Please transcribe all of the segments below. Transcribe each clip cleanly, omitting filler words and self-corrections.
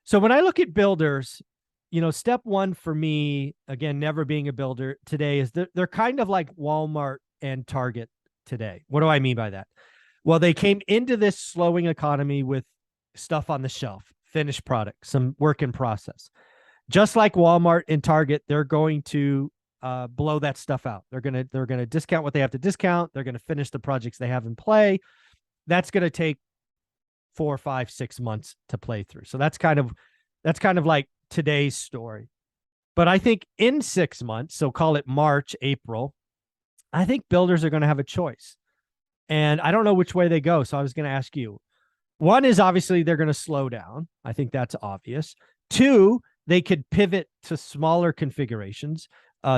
So when I look at builders, step one for me, again, never being a builder today, is they're kind of like Walmart and Target today. What do I mean by that? Well, they came into this slowing economy with stuff on the shelf, finished product, some work in process. Just like Walmart and Target, they're going to blow that stuff out. They're gonna discount what they have to discount. They're gonna finish the projects they have in play. That's gonna take 4, 5, 6 months to play through. So that's kind of like today's story. But I think in 6 months, so call it March, April, I think builders are going to have a choice. And I don't know which way they go. So I was going to ask you. One is obviously they're going to slow down. I think that's obvious. Two, they could pivot to smaller configurations.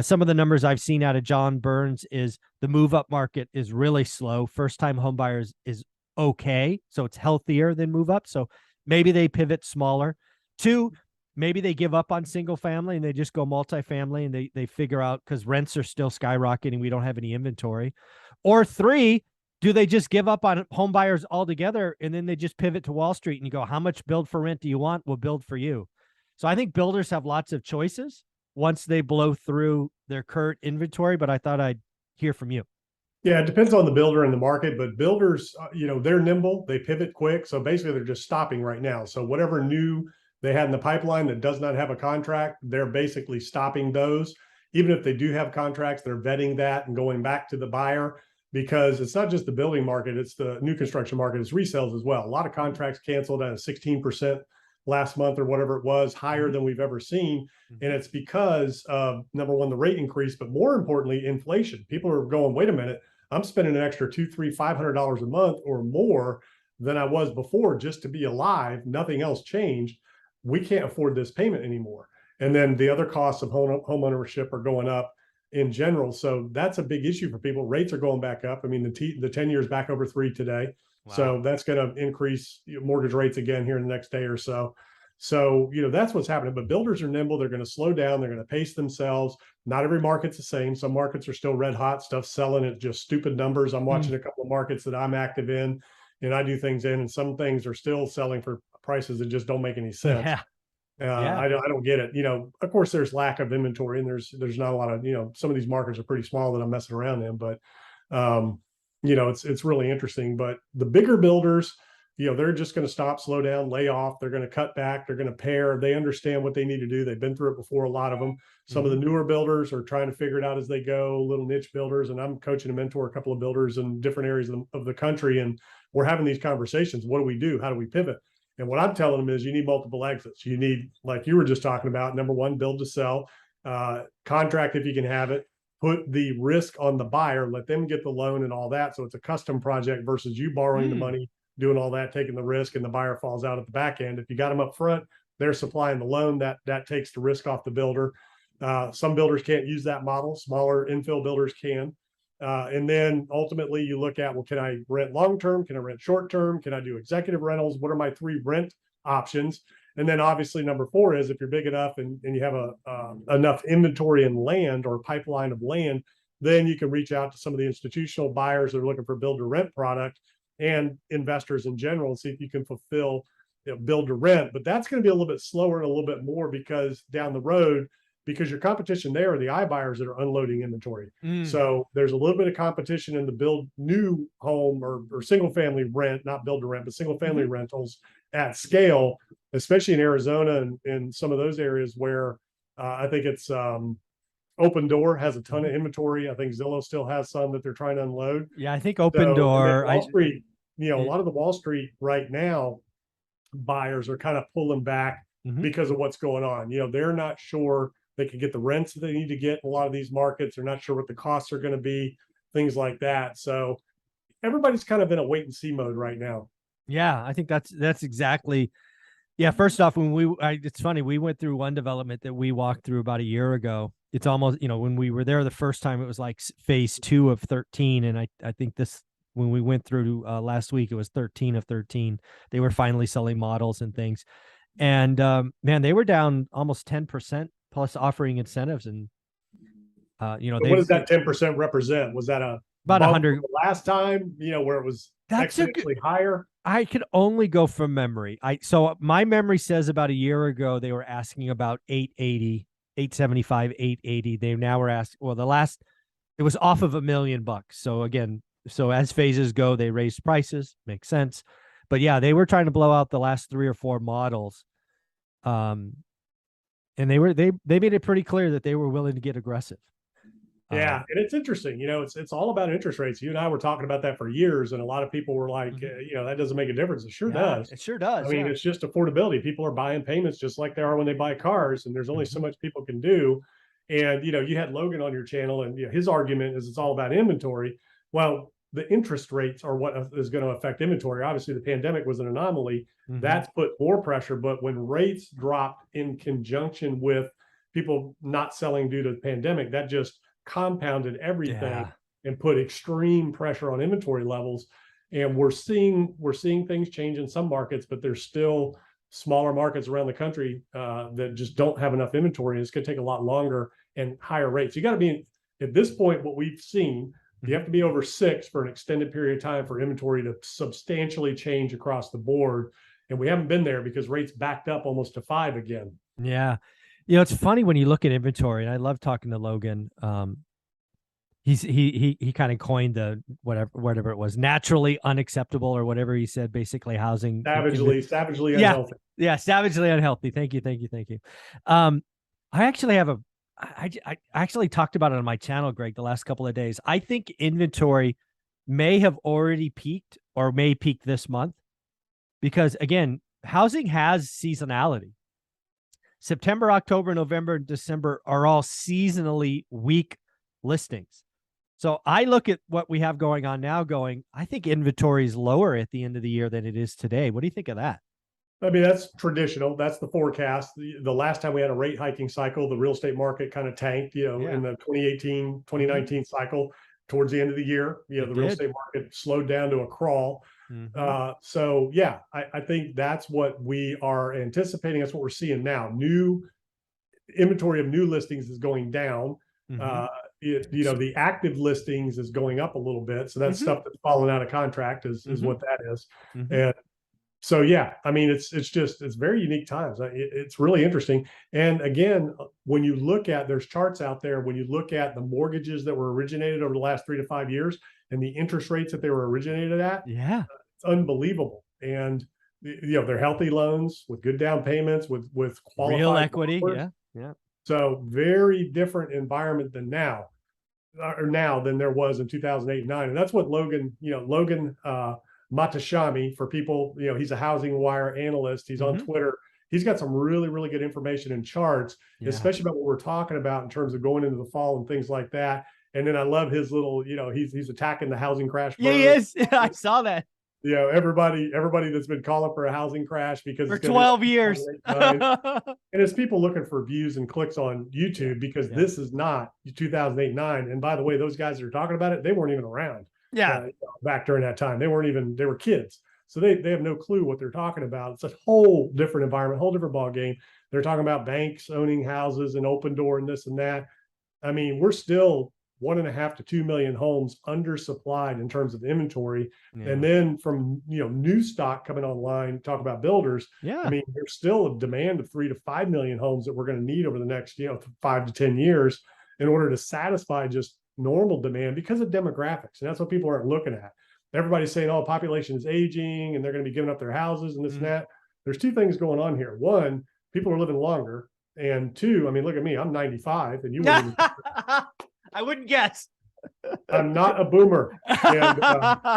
Some of the numbers I've seen out of John Burns is the move up market is really slow. First time home buyers is okay. So it's healthier than move up. So maybe they pivot smaller. Two, maybe they give up on single family and they just go multifamily and they figure out because rents are still skyrocketing. We don't have any inventory. Or three, do they just give up on home buyers altogether and then they just pivot to Wall Street and you go, how much build for rent do you want? We'll build for you. So I think builders have lots of choices once they blow through their current inventory, but I thought I'd hear from you. Yeah, it depends on the builder and the market, but builders, they're nimble, they pivot quick. So basically they're just stopping right now. So whatever new they had in the pipeline that does not have a contract, they're basically stopping those. Even if they do have contracts, they're vetting that and going back to the buyer, because it's not just the building market, it's the new construction market, it's resales as well. A lot of contracts canceled at a 16% last month or whatever it was, higher than we've ever seen. And it's because of, number one, the rate increase, but more importantly, inflation. People are going, wait a minute, I'm spending an extra $200, $300, $500 a month or more than I was before just to be alive. Nothing else changed. We can't afford this payment anymore. And then the other costs of home ownership are going up in general. So that's a big issue for people. Rates are going back up. I mean, the 10 years back over 3 today. Wow. So that's going to increase mortgage rates again here in the next day or so. So, that's what's happening. But builders are nimble. They're going to slow down. They're going to pace themselves. Not every market's the same. Some markets are still red hot, stuff selling at just stupid numbers. I'm watching a couple of markets that I'm active in and I do things in, and some things are still selling for prices that just don't make any sense. Yeah. I don't get it. Of course there's lack of inventory and there's not a lot of, some of these markets are pretty small that I'm messing around in, but it's really interesting. But the bigger builders, they're just going to stop, slow down, lay off. They're going to cut back. They're going to pare. They understand what they need to do. They've been through it before, a lot of them. Some of the newer builders are trying to figure it out as they go, little niche builders. And I'm coaching and mentor a couple of builders in different areas of the country. And we're having these conversations. What do we do? How do we pivot? And what I'm telling them is you need multiple exits. You need, like you were just talking about, number one, build to sell, contract if you can have it, put the risk on the buyer, let them get the loan and all that. So it's a custom project versus you borrowing the money, doing all that, taking the risk, and the buyer falls out at the back end. If you got them up front, they're supplying the loan, that takes the risk off the builder. Some builders can't use that model. Smaller infill builders can. And then ultimately you look at, well, can I rent long-term? Can I rent short-term? Can I do executive rentals? What are my 3 rent options? And then obviously number 4 is if you're big enough and you have enough inventory and land or pipeline of land, then you can reach out to some of the institutional buyers that are looking for build to rent product and investors in general and see if you can fulfill build to rent. But that's going to be a little bit slower and a little bit more because down the road, because your competition there are the iBuyers that are unloading inventory. So there's a little bit of competition in the build new home or single family rent, not build to rent, but single family rentals at scale, especially in Arizona and some of those areas where I think it's Open Door has a ton of inventory. I think Zillow still has some that they're trying to unload. Yeah, I think Open Door. Wall Street, a lot of the Wall Street right now, buyers are kind of pulling back because of what's going on. They're not sure they can get the rents that they need to get in a lot of these markets. They're not sure what the costs are going to be, things like that. So everybody's kind of in a wait and see mode right now. Yeah, I think that's exactly. Yeah, first off, it's funny, we went through one development that we walked through about a year ago. It's almost, when we were there the first time, it was like phase 2 of 13. And I think when we went through last week, it was 13 of 13. They were finally selling models and things. And man, they were down almost 10% plus offering incentives. And, what does that 10% represent? Was that about 100 last time, where it was exponentially higher? I could only go from memory. So my memory says about a year ago they were asking about 880, 875, 880. They now were asked, well, the last it was off of $1 million. So again, so as phases go, they raised prices. Makes sense. But yeah, they were trying to blow out the last 3 or 4 models. And they made it pretty clear that they were willing to get aggressive. Yeah, and it's interesting. It's all about interest rates. You and I were talking about that for years, and a lot of people were like, that doesn't make a difference. It sure does. It sure does. I mean, it's just affordability. People are buying payments just like they are when they buy cars, and there's only so much people can do. And you had Logan on your channel, and his argument is it's all about inventory. Well, the interest rates are what is going to affect inventory. Obviously, the pandemic was an anomaly. That's put more pressure. But when rates dropped in conjunction with people not selling due to the pandemic, that just compounded everything and put extreme pressure on inventory levels. And we're seeing things change in some markets, but there's still smaller markets around the country that just don't have enough inventory. And it's going to take a lot longer and higher rates. You got to be at this point, what we've seen, you have to be over 6 for an extended period of time for inventory to substantially change across the board. And we haven't been there because rates backed up almost to 5 again. Yeah. It's funny when you look at inventory, and I love talking to Logan. He kind of coined the whatever it was, naturally unacceptable or whatever he said, basically housing savagely unhealthy. Yeah, savagely unhealthy. Thank you. I actually talked about it on my channel, Greg, the last couple of days. I think inventory may have already peaked or may peak this month because, again, housing has seasonality. September, October, November, and December are all seasonally weak listings. So I look at what we have going on now I think inventory is lower at the end of the year than it is today. What do you think of that? I mean, that's traditional. That's the forecast. The last time we had a rate hiking cycle, the real estate market kind of tanked, in the 2018, 2019 cycle towards the end of the year. The real estate market slowed down to a crawl. So yeah, I think that's what we are anticipating. That's what we're seeing now. New inventory of new listings is going down. The active listings is going up a little bit. So that's stuff that's fallen out of contract is what that is. And so, yeah, I mean, it's very unique times. It's really interesting. And again, when you look at, there's charts out there, when you look at the mortgages that were originated over the last 3 to 5 years and the interest rates that they were originated at, it's unbelievable. And, they're healthy loans with good down payments, with qualified real equity. borrowers. Yeah. So very different environment than now than there was in 2008 and 9. And that's what Logan Matashami, for people, he's a Housing Wire analyst. He's on Twitter. He's got some really, really good information and charts, especially about what we're talking about in terms of going into the fall and things like that. And then I love his little, he's attacking the housing crash. Yeah, he is. I saw that. Everybody that's been calling for a housing crash because for 12 years. And it's people looking for views and clicks on YouTube because this is not 2008-9. And by the way, those guys that are talking about it, they weren't even around. Back during that time. They were kids. So they have no clue what they're talking about. It's a whole different environment, whole different ball game. They're talking about banks owning houses and open door and this and that. I mean, we're still 1.5 to 2 million homes undersupplied in terms of inventory. And then from, new stock coming online, talk about builders. I mean, there's still a demand of 3 to 5 million homes that we're going to need over the next, 5 to 10 years in order to satisfy just normal demand because of demographics. And that's what people aren't looking at. Everybody's saying, oh, population is aging and they're going to be giving up their houses and this and that. There's 2 things going on here. 1, people are living longer. And 2, I mean, look at me, I'm 95 and you wouldn't I wouldn't guess. I'm not a boomer. And,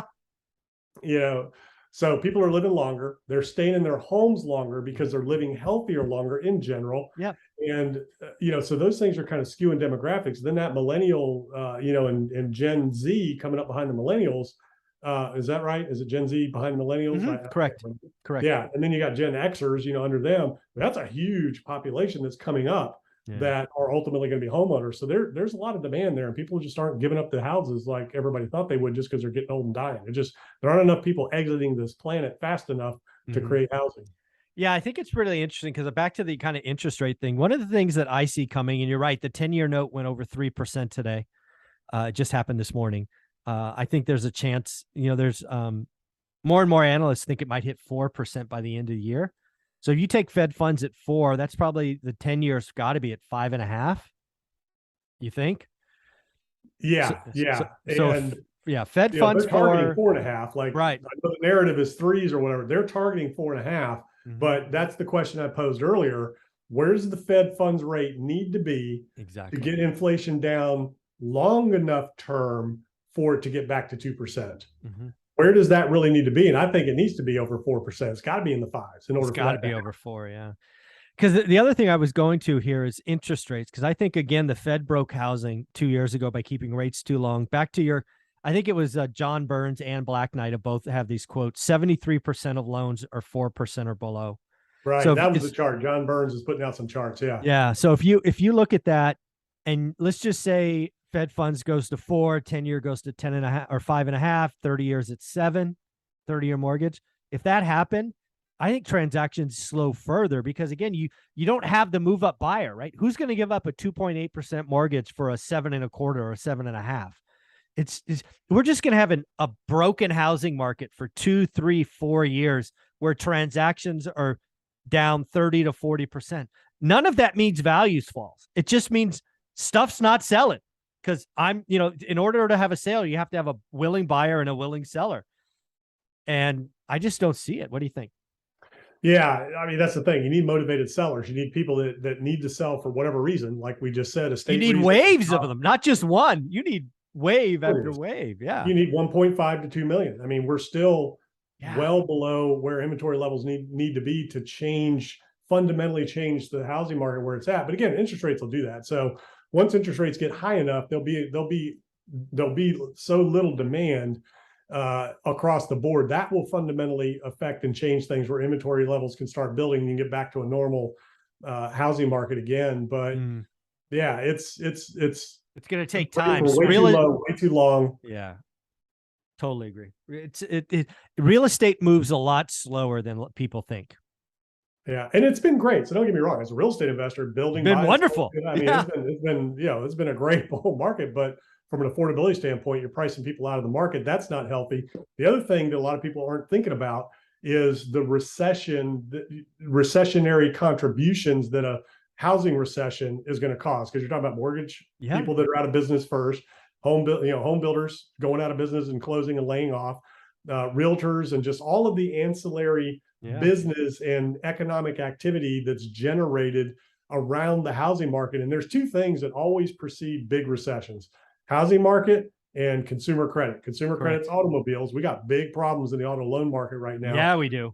so people are living longer. They're staying in their homes longer because they're living healthier longer in general. And, so those things are kind of skewing demographics. Then that millennial, and Gen Z coming up behind the millennials. Is that right? Is it Gen Z behind millennials? Correct. Yeah. And then you got Gen Xers, under them. That's a huge population that's coming up that are ultimately going to be homeowners. So there's a lot of demand there, and people just aren't giving up the houses like everybody thought they would just because they're getting old and dying. There aren't enough people exiting this planet fast enough to create housing. Yeah, I think it's really interesting because back to the kind of interest rate thing, one of the things that I see coming, and you're right, the 10-year note went over 3% today. It just happened this morning. I think there's a chance, there's More and more analysts think it might hit 4% by the end of the year. So if you take Fed funds at 4, that's probably the 10 years got to be at 5.5. You think? So, Yeah, so, yeah, so and yeah, Fed you know funds they're targeting 4, 4.5. Like I right? know the narrative is threes or whatever. They're targeting 4.5. Mm-hmm. But that's the question I posed earlier. Where does the Fed funds rate need to be to Exactly. get inflation down long enough term for it to get back to 2%? Mm-hmm. Where does that really need to be? And I think it needs to be over 4%. It's got to be in the fives in It's order for got to that to be happen. over 4, yeah. Because the other thing I was going to here is interest rates. Because I think, again, the Fed broke housing 2 years ago by keeping rates too long. Back to your, I think it was John Burns and Black Knight have both have these quotes. 73% of loans are 4% or below. So Right. if That was the it's, chart. John Burns is putting out some charts. Yeah. yeah. So if you look at that, and let's just say Fed funds goes to 4, 10-year goes to 10.5 or 5.5, 30 years at 7, 30-year mortgage. If that happened, I think transactions slow further because again, you don't have the move up buyer, right? Who's going to give up a 2.8% mortgage for a 7.25 or a 7.5? It's we're just going to have a broken housing market for 2, 3, 4 years where transactions are down 30 to 40%. None of that means values falls. It just means stuff's not selling because in order to have a sale, you have to have a willing buyer and a willing seller. And I just don't see it. What do you think? Yeah, I mean that's the thing. You need motivated sellers. You need people that need to sell for whatever reason, like we just said, You estate need reason. waves of them, not just one. You need wave after wave. Yeah. You need 1.5 to 2 million. I mean, we're still Yeah. well below where inventory levels need to be to fundamentally change the housing market where it's at. But again, interest rates will do that. So once interest rates get high enough, there'll be so little demand across the board that will fundamentally affect and change things where inventory levels can start building and get back to a normal housing market again. But yeah, it's going to take time. way too low, way too long. Yeah, totally agree. Real estate moves a lot slower than people think. Yeah, and it's been great. So don't get me wrong. As a real estate investor, building, been wonderful. I mean, it's been a great bull market, but from an affordability standpoint, you're pricing people out of the market. That's not healthy. The other thing that a lot of people aren't thinking about is the recessionary contributions that a housing recession is going to cause. Because you're talking about mortgage people that are out of business first, home builders going out of business and closing and laying off, realtors, and just all of the ancillary business and economic activity that's generated around the housing market. And there's two things that always precede big recessions: housing market and consumer credit. Consumer credit's automobiles. We got big problems in the auto loan market right now. Yeah, we do.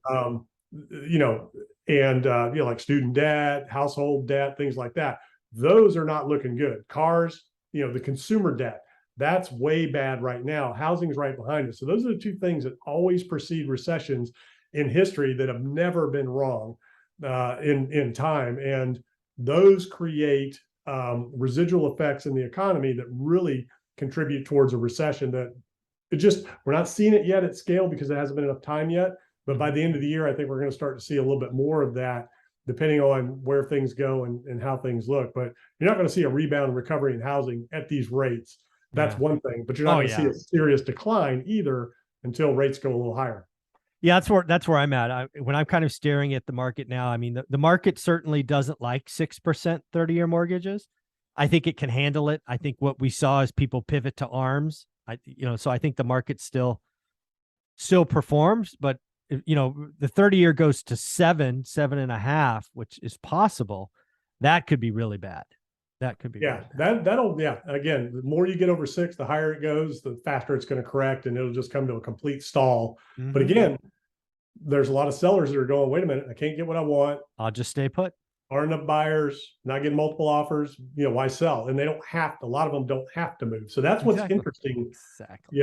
Like student debt, household debt, things like that. Those are not looking good. Cars, the consumer debt, that's way bad right now. Housing's right behind us. So those are the two things that always precede recessions in history that have never been wrong in time. And those create residual effects in the economy that really contribute towards a recession that we're not seeing it yet at scale because it hasn't been enough time yet. But by the end of the year, I think we're going to start to see a little bit more of that, depending on where things go and how things look. But you're not going to see a rebound recovery in housing at these rates. That's one thing, but you're not going to see a serious decline either until rates go a little higher. Yeah, that's where I'm at. When I'm kind of staring at the market now, I mean, the market certainly doesn't like 6% 30-year mortgages. I think it can handle it. I think what we saw is people pivot to ARMs. So I think the market still performs, but the 30-year goes to 7.5, which is possible. That could be really bad. That could be that'll again, the more you get over 6, the higher it goes, the faster it's going to correct, and it'll just come to a complete stall. But again, there's a lot of sellers that are going, wait a minute, I can't get what I want, I'll just stay put. Aren't enough buyers, not getting multiple offers, why sell? And they don't have to, a lot of them don't have to move. So that's what's interesting,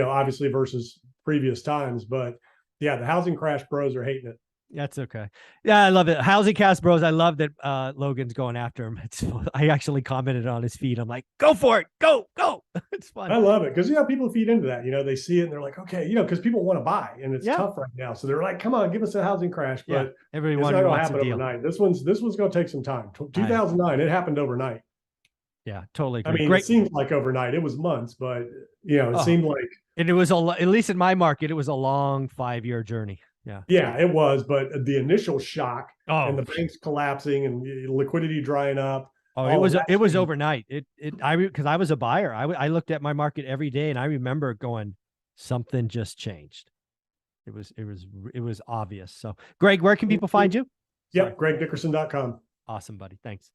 obviously versus previous times. But yeah, the housing crash bros are hating it. That's okay. Yeah, I love it. Housing Cast Bros. I love that Logan's going after him. I actually commented on his feed. I'm like, go for it. Go. It's fun. I love it because, people feed into that. They see it and they're like, okay, because people want to buy and it's tough right now. So they're like, come on, give us a housing crash. But everyone it's not going to happen overnight. This one's going to take some time. 2009, it happened overnight. Yeah, totally I agree. mean, it Great. seems like overnight. It was months, but it Oh, seemed like, and it was at least in my market, it was a long 5-year journey. Yeah. yeah, it was. But the initial shock and Oh, the banks collapsing and liquidity drying up, oh, all of that it was changed. overnight. Because I was a buyer. I looked at my market every day, and I remember going, something just changed. It was obvious. So, Greg, where can people find you? Yeah, Sorry. GregDickerson.com. Awesome, buddy. Thanks.